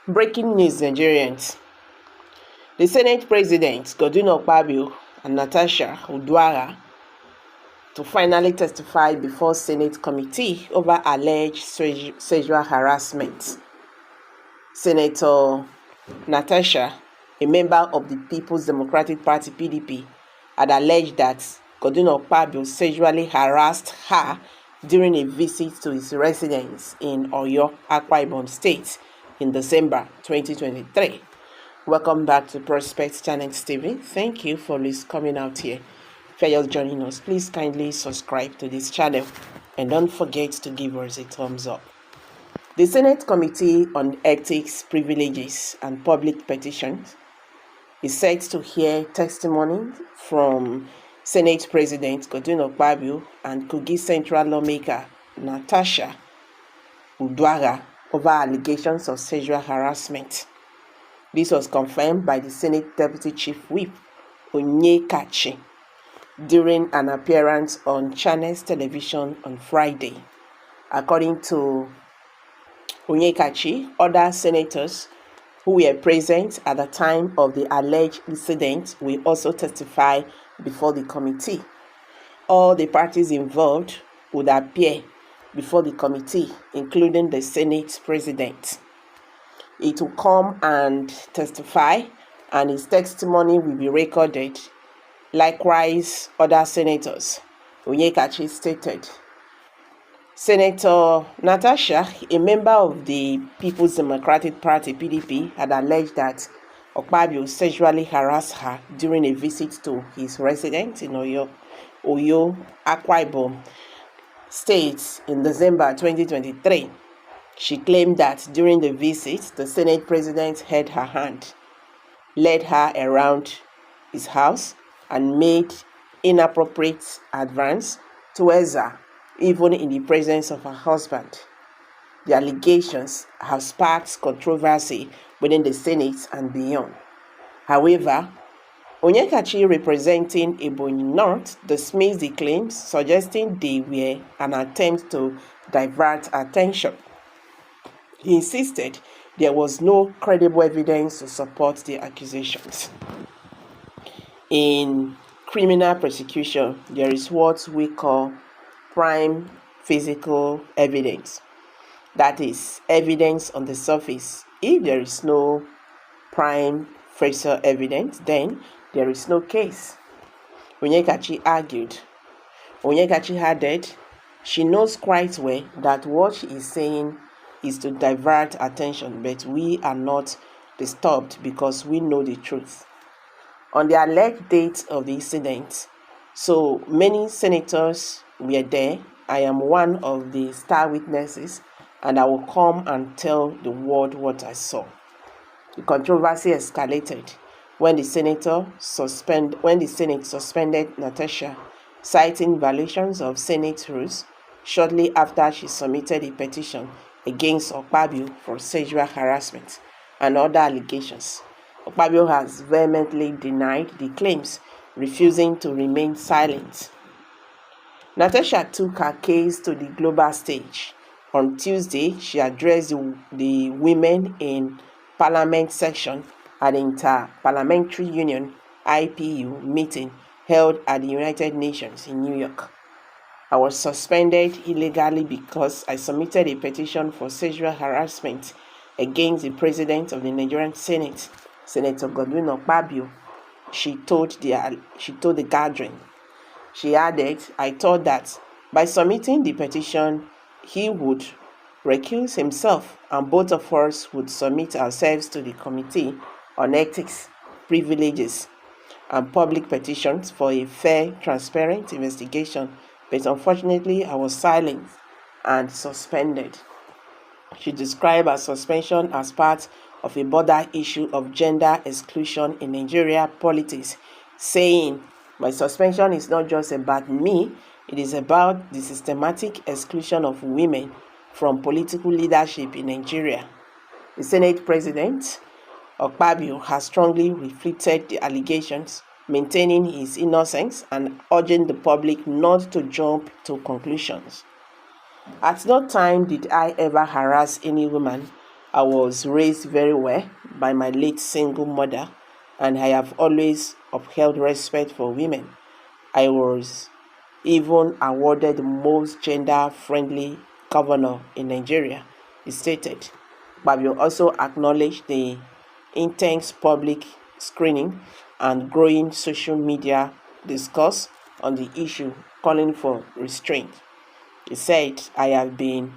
Breaking news, Nigerians. The Senate President, Akpabio, and Natasha to finally testify before Senate committee over alleged sexual harassment. Senator Natasha, a member of the People's Democratic Party (PDP), had alleged that Akpabio sexually harassed her during a visit to his residence in Oyo, Akpabio State in December 2023. Welcome back to Prospect Channel TV. Thank you for coming out here. If you're just joining us, please kindly subscribe to this channel and don't forget to give us a thumbs up. The Senate Committee on Ethics, Privileges and Public Petitions is set to hear testimony from Senate President Akpabio and Kogi Central lawmaker Natasha over allegations of sexual harassment. This was confirmed by the Senate Deputy Chief Whip, Onyekachi, during an appearance on Channels Television on Friday. According to Onyekachi, other senators who were present at the time of the alleged incident will also testify before the committee. All the parties involved would appear before the committee, including the Senate President. It will come and testify, and his testimony will be recorded. Likewise, other senators, Onyekachi stated. Senator Natasha, a member of the People's Democratic Party (PDP), had alleged that Akpabio sexually harassed her during a visit to his residence in Oyo, Akpabio State in December 2023. She claimed that during the visit, the Senate President held her hand, led her around his house, and made inappropriate advances towards her, even in the presence of her husband. The allegations have sparked controversy within the Senate and beyond. However, Onyekachi, representing Ebonyi North, dismissed the claims, suggesting they were an attempt to divert attention. He insisted there was no credible evidence to support the accusations. In criminal prosecution, there is what we call prime physical evidence. That is, evidence on the surface. If there is no prime facial evidence, then there is no case. Onyekachi argued. Onyekachi added, she knows quite well that what she is saying is to divert attention, but we are not disturbed because we know the truth. On the alleged date of the incident, so many senators were there. I am one of the star witnesses, and I will come and tell the world what I saw. The controversy escalated when the Senate suspended Natasha, citing violations of Senate rules shortly after she submitted a petition against Akpabio for sexual harassment and other allegations. Akpabio has vehemently denied the claims, refusing to remain silent. Natasha took her case to the global stage. On Tuesday, she addressed the Women in Parliament section at the Inter-Parliamentary Union (IPU) meeting held at the United Nations in New York. I was suspended illegally because I submitted a petition for sexual harassment against the President of the Nigerian Senate, Senator Akpabio, she told the gathering. She added, I thought that by submitting the petition, he would recuse himself and both of us would submit ourselves to the Committee on Ethics, Privileges and Public Petitions for a fair, transparent investigation. But unfortunately, I was silent and suspended. She described her suspension as part of a broader issue of gender exclusion in Nigeria politics, saying, my suspension is not just about me, it is about the systematic exclusion of women from political leadership in Nigeria. The Senate President, Akpabio, has strongly refuted the allegations, maintaining his innocence and urging the public not to jump to conclusions. At no time did I ever harass any woman I was raised very well by my late single mother, and I have always upheld respect for women. I was even awarded the most gender-friendly governor in Nigeria, he stated. Akpabio also acknowledged the intense public screening and growing social media discourse on the issue, calling for restraint. He said, I have been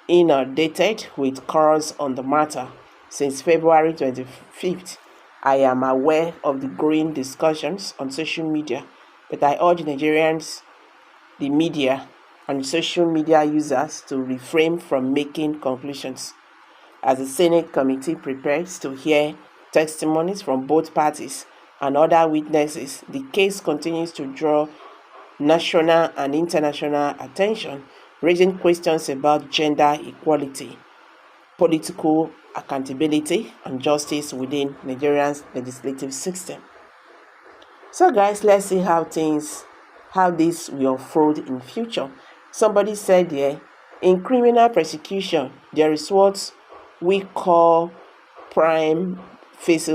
inundated with calls on the matter since February 25th. I am aware of the growing discussions on social media, but I urge Nigerians, the media, and social media users to refrain from making conclusions. As the Senate committee prepares to hear testimonies from both parties and other witnesses, the case continues to draw national and international attention, raising questions about gender equality, political accountability, and justice within Nigeria's legislative system. So guys, let's see how this will unfold in future. Somebody said here, in criminal prosecution, there is what we call prime face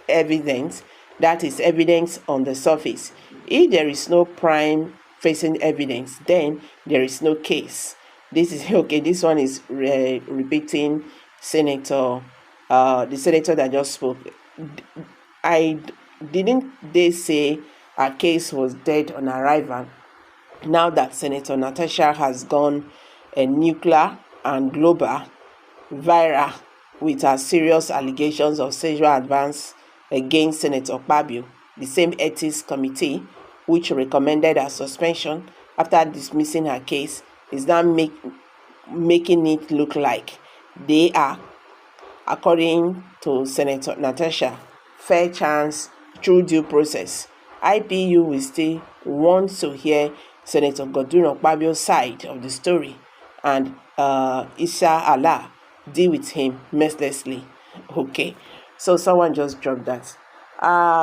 evidence, that is evidence on the surface. If there is no prime facing evidence, then there is no case. This is okay. This one is repeating the senator that just spoke. Didn't they say our case was dead on arrival? Now that Senator Natasha has gone nuclear and global viral with her serious allegations of sexual advance against Senator Akpabio, the same ethics committee which recommended her suspension after dismissing her case is now making it look like they are, according to Senator Natasha, fair chance through due process. IPU will still want to hear Senator Godwin Akpabio's side of the story, and Allah deal with him mercilessly. Okay, so someone just dropped that.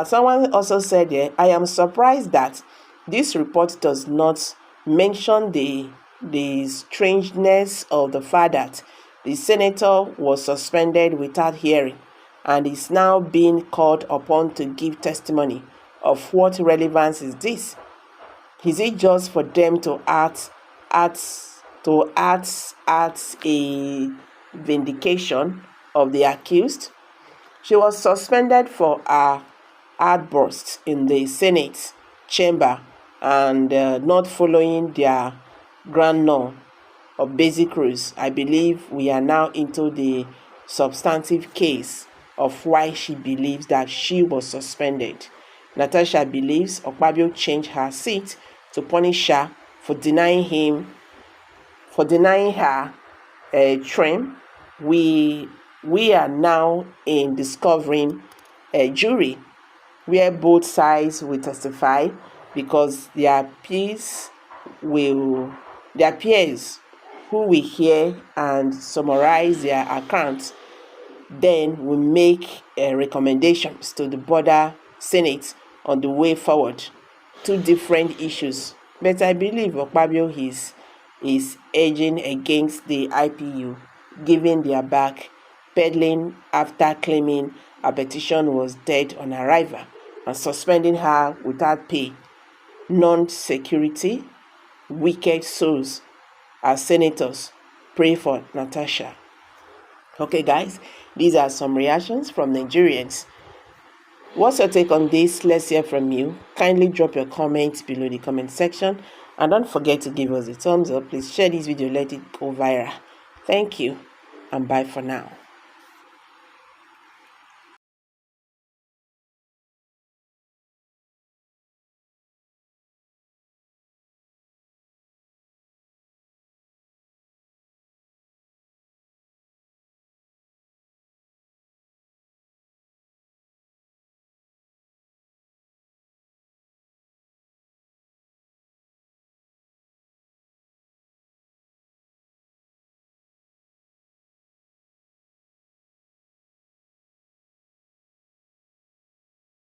Someone also said here, I am surprised that this report does not mention the strangeness of the fact that the senator was suspended without hearing and is now being called upon to give testimony. Of what relevance is this? Is it just for them to act a vindication of the accused? She was suspended for her outburst in the Senate chamber and not following their grand norm of basic rules. I believe we are now into the substantive case of why she believes that she was suspended. Natasha believes Akpabio changed her seat to punish her for denying her a trim. We are now in discovering a jury where both sides will testify, because their peers who will hear and summarize their accounts then will make recommendations to the border Senate on the way forward. Two different issues, but I believe Akpabio is edging against the IPU, giving their back, peddling after claiming a petition was dead on arrival and suspending her without pay. Non-security, wicked souls as senators. Pray for Natasha. Okay guys, these are some reactions from Nigerians. What's your take on this? Let's hear from you. Kindly drop your comments below the comment section, and don't forget to give us a thumbs up. Please share this video, let it go viral. Thank you, and bye for now.